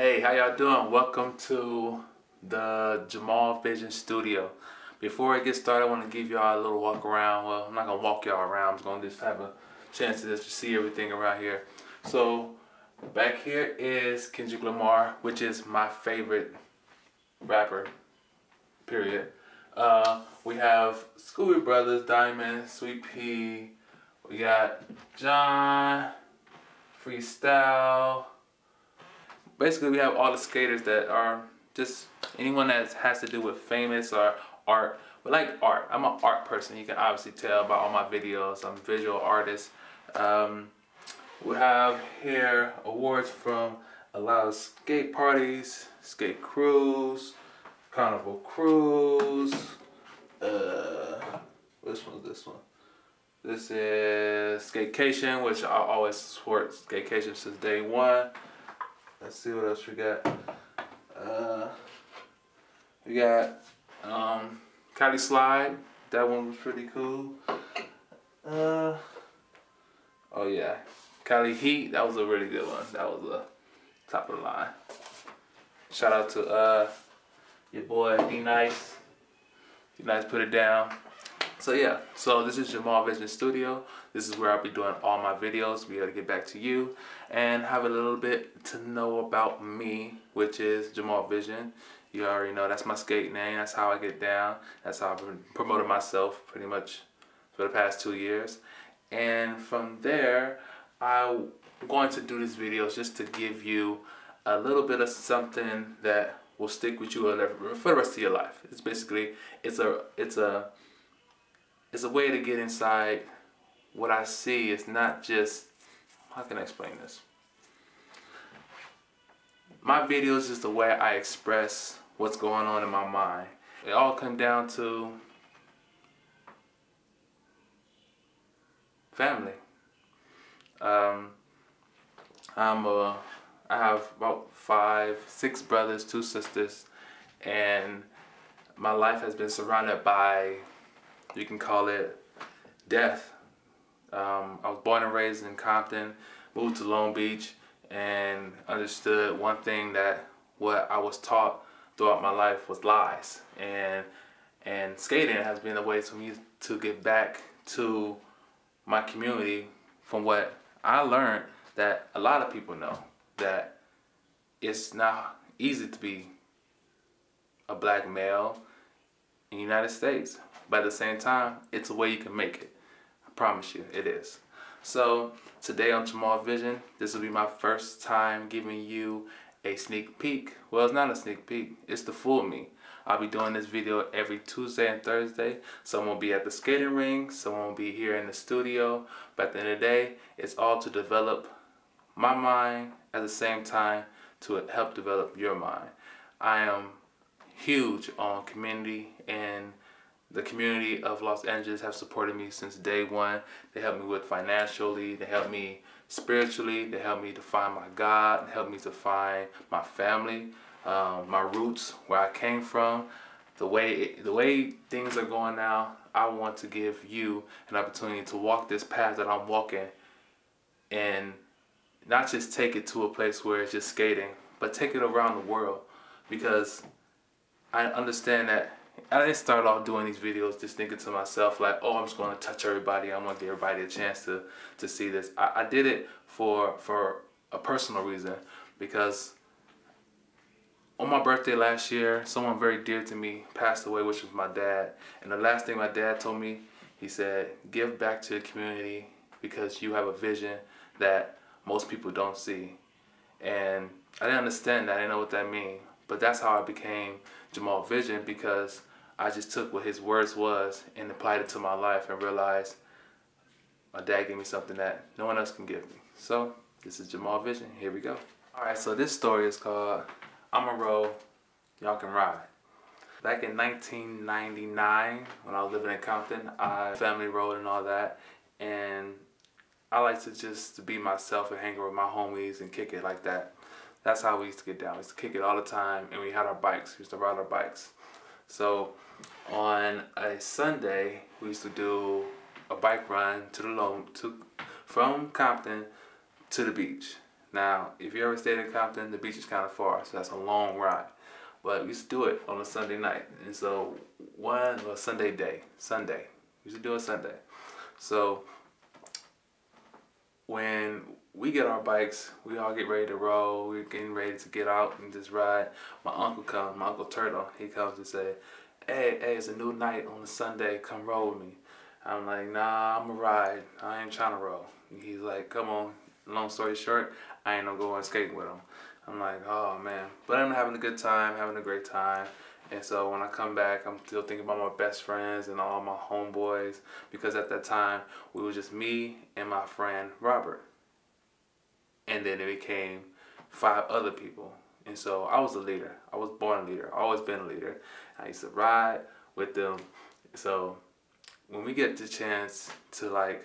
Hey, how y'all doing? Welcome to the Jamal Vision studio. Before I get started, I want to give y'all a little walk around. Well, I'm not going to walk y'all around. I'm just going to just have a chance to just see everything around here. So, back here is Kendrick Lamar, which is my favorite rapper, period. We have Scooby Brothers, Diamond, Sweet Pea. We got John, Freestyle. Basically, we have all the skaters that are just anyone that has to do with famous or art. We like art. I'm an art person. You can obviously tell by all my videos. I'm a visual artist. We have here awards from a lot of skate parties, skate crews, carnival crews. Which one's this one? This is Skatecation, which I always support Skatecation since day one. Let's see what else we got. We got Cali Slide. That one was pretty cool. Oh yeah, Cali Heat. That was a really good one. That was the top of the line. Shout out to your boy D Nice. D Nice put it down. So yeah, so this is Jamal Vision Studio. This is where I'll be doing all my videos. We gotta get back to you and have a little bit to know about me, which is Jamal Vision. You already know that's my skate name. That's how I get down. That's how I've been promoting myself pretty much for the past 2 years. And from there, I'm going to do these videos just to give you a little bit of something that will stick with you for the rest of your life. It's basically, it's a way to get inside what I see. It's not just, how can I explain this? My videos is the way I express what's going on in my mind. It all comes down to family. I have about 5, 6 brothers, 2 sisters, and my life has been surrounded by, you can call it, death. I was born and raised in Compton, moved to Long Beach, and understood one thing, that what I was taught throughout my life was lies. And skating has been a way for me to get back to my community from what I learned that a lot of people know, that it's not easy to be a black male in the United States. But at the same time, it's a way you can make it. I promise you, it is. So today on Jamal Vision, this will be my first time giving you a sneak peek. Well, it's not a sneak peek, it's the full me. I'll be doing this video every Tuesday and Thursday. Some will be at the skating ring, some will be here in the studio. But at the end of the day, it's all to develop my mind at the same time to help develop your mind. I am huge on community, and the community of Los Angeles have supported me since day one. They helped me with financially, they helped me spiritually, they helped me to find my God, they helped me to find my family, my roots, where I came from. The way things are going now, I want to give you an opportunity to walk this path that I'm walking, and not just take it to a place where it's just skating, but take it around the world. Because I understand that I didn't start off doing these videos just thinking to myself like, oh, I'm just going to touch everybody. I want to give everybody a chance to see this. I did it for a personal reason, because on my birthday last year, someone very dear to me passed away, which was my dad. And the last thing my dad told me, he said, give back to the community because you have a vision that most people don't see. And I didn't understand that. I didn't know what that meant. But that's how I became Jamal Vision, because I just took what his words was and applied it to my life and realized my dad gave me something that no one else can give me. So this is Jamal Vision. Here we go. Alright, so this story is called I'ma Roll, Y'all Can Ride. Back in 1999, when I was living in Compton, I family rolled and all that, and I like to just be myself and hang out with my homies and kick it like that. That's how we used to get down. We used to kick it all the time, and we had our bikes. We used to ride our bikes. So on a Sunday, we used to do a bike run from Compton to the beach. Now, if you ever stayed in Compton, the beach is kind of far, so that's a long ride. But we used to do it on a Sunday night. And so Sunday. We used to do it Sunday. So when we get our bikes, we all get ready to roll. We're getting ready to get out and just ride. My uncle comes, my Uncle Turtle, he comes and say, hey, it's a new night on a Sunday, come roll with me. I'm like, nah, I'm a ride. I ain't trying to roll. He's like, come on. Long story short, I ain't no going skating with him. I'm like, oh man. But I'm having a good time, having a great time. And so when I come back, I'm still thinking about my best friends and all my homeboys, because at that time, we was just me and my friend Robert. And then it became 5 other people. And so I was a leader. I was born a leader. Always been a leader. I used to ride with them. So when we get the chance to like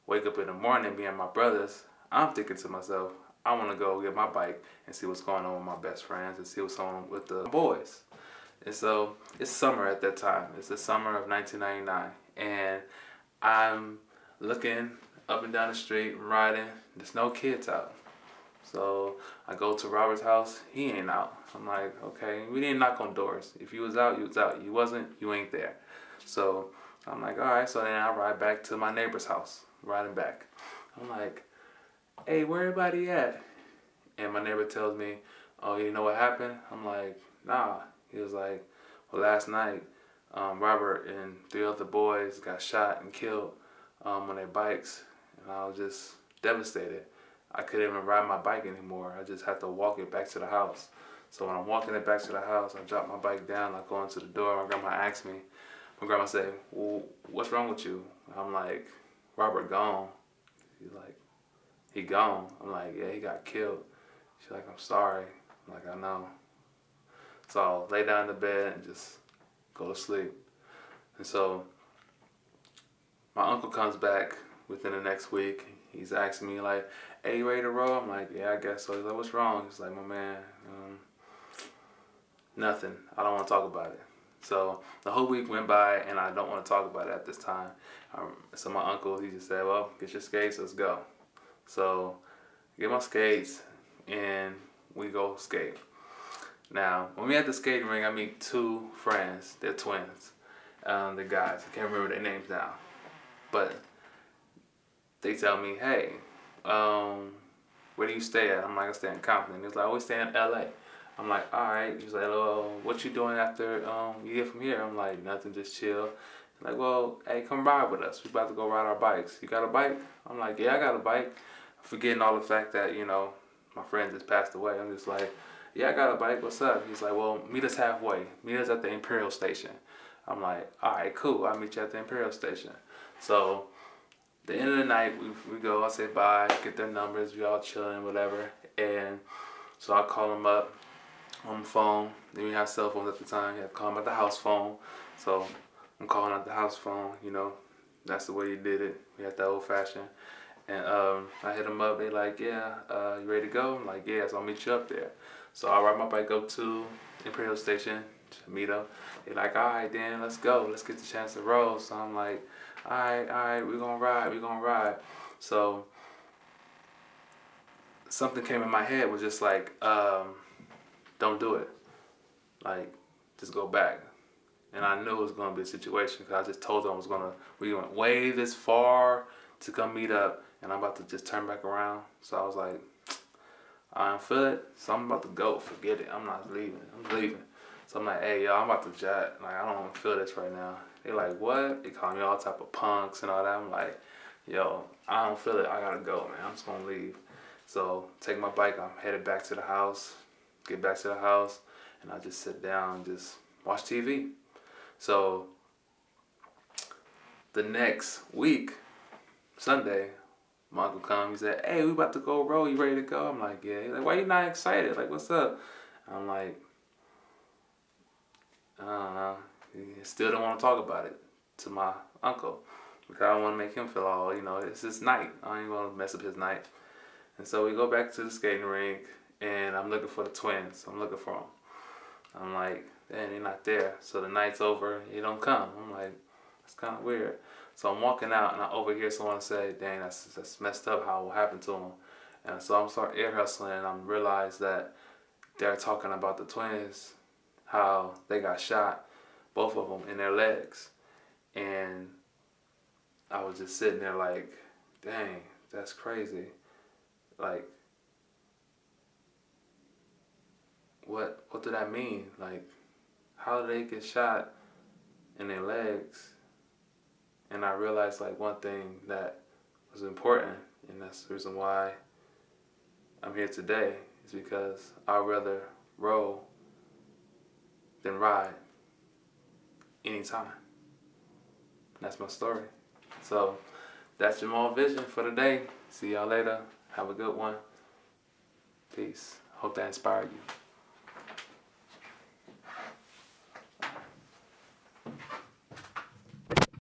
wake up in the morning, me and my brothers, I'm thinking to myself, I want to go get my bike and see what's going on with my best friends and see what's going on with the boys. And so it's summer at that time. It's the summer of 1999. And I'm looking up and down the street, riding. There's no kids out. So I go to Robert's house. He ain't out. I'm like, okay, we didn't knock on doors. If you was out, you was out. You wasn't, you ain't there. So I'm like, all right. So then I ride back to my neighbor's house, riding back. I'm like, hey, where everybody at? And my neighbor tells me, oh, you know what happened? I'm like, nah. He was like, well, last night, Robert and 3 other boys got shot and killed on their bikes. And I was just devastated. I couldn't even ride my bike anymore. I just had to walk it back to the house. So when I'm walking it back to the house, I drop my bike down. I go into the door. My grandma asks me. My grandma said, well, what's wrong with you? I'm like, Robert gone. She's like, he gone. I'm like, yeah, he got killed. She's like, I'm sorry. I'm like, I know. So I'll lay down in the bed and just go to sleep. And so my uncle comes back within the next week. He's asking me like, hey, you ready to roll? I'm like, yeah, I guess so. He's like, what's wrong? He's like, my man, nothing. I don't want to talk about it. So the whole week went by and I don't want to talk about it at this time. So my uncle, he just said, well, get your skates, let's go. So I get my skates and we go skate. Now, when we at the skating ring, I meet 2 friends. They're twins. The guys. I can't remember their names now. But they tell me, hey, where do you stay at? I'm like, I stay in Compton. He's like, oh, we stay in LA. I'm like, all right. He's like, well, what you doing after you get from here? I'm like, nothing, just chill. He's like, well, hey, come ride with us. We about to go ride our bikes. You got a bike? I'm like, yeah, I got a bike. Forgetting all the fact that, you know, my friend just passed away. I'm just like, yeah, I got a bike. What's up? He's like, well, meet us halfway. Meet us at the Imperial Station. I'm like, all right, cool. I'll meet you at the Imperial Station. So the end of the night, we go. I say bye, get their numbers. We all chilling, whatever. And so I call them up on the phone. Then we have cell phones at the time. You have to call them at the house phone. So I'm calling at the house phone. You know, that's the way you did it. We had that old fashioned. And I hit them up. They like, yeah, you ready to go? I'm like, yeah. So I'll meet you up there. So I ride my bike up to Imperial Station to meet them. They're like, all right, then, let's go. Let's get the chance to roll. So I'm like, all right, we're going to ride. So something came in my head was just like, don't do it. Like, just go back. And I knew it was going to be a situation because I just told them we went way this far to come meet up and I'm about to just turn back around. So I was like, I don't feel it, so I'm about to go. Forget it. I'm not leaving. I'm leaving. So I'm like, hey, yo, I'm about to jet. Like, I don't want to feel this right now. They like, what? They call me all type of punks and all that. I'm like, yo, I don't feel it. I gotta go, man. I'm just gonna leave. So take my bike. I'm headed back to the house. Get back to the house, and I just sit down and just watch TV. So the next week, Sunday, my uncle come. He said, hey, we about to go roll. You ready to go? I'm like, yeah. He's like, why you not excited? Like, what's up? I'm like, I don't know. Still don't want to talk about it to my uncle because I don't want to make him feel all, you know, it's his night. I ain't going to mess up his night. And so we go back to the skating rink and I'm looking for the twins. I'm looking for them. I'm like, damn, they're not there. So the night's over. He don't come. I'm like, that's kind of weird. So I'm walking out and I overhear someone say, dang, that's messed up how it happened to him. And so I'm start ear hustling, and I'm realized that they're talking about the twins, how they got shot, both of them in their legs. And I was just sitting there like, dang, that's crazy. Like, what do that mean? Like, how did they get shot in their legs? And I realized like one thing that was important, and that's the reason why I'm here today, is because I'd rather roll than ride anytime. That's my story. So that's Jamal Vision for today. See y'all later. Have a good one. Peace. Hope that inspired you.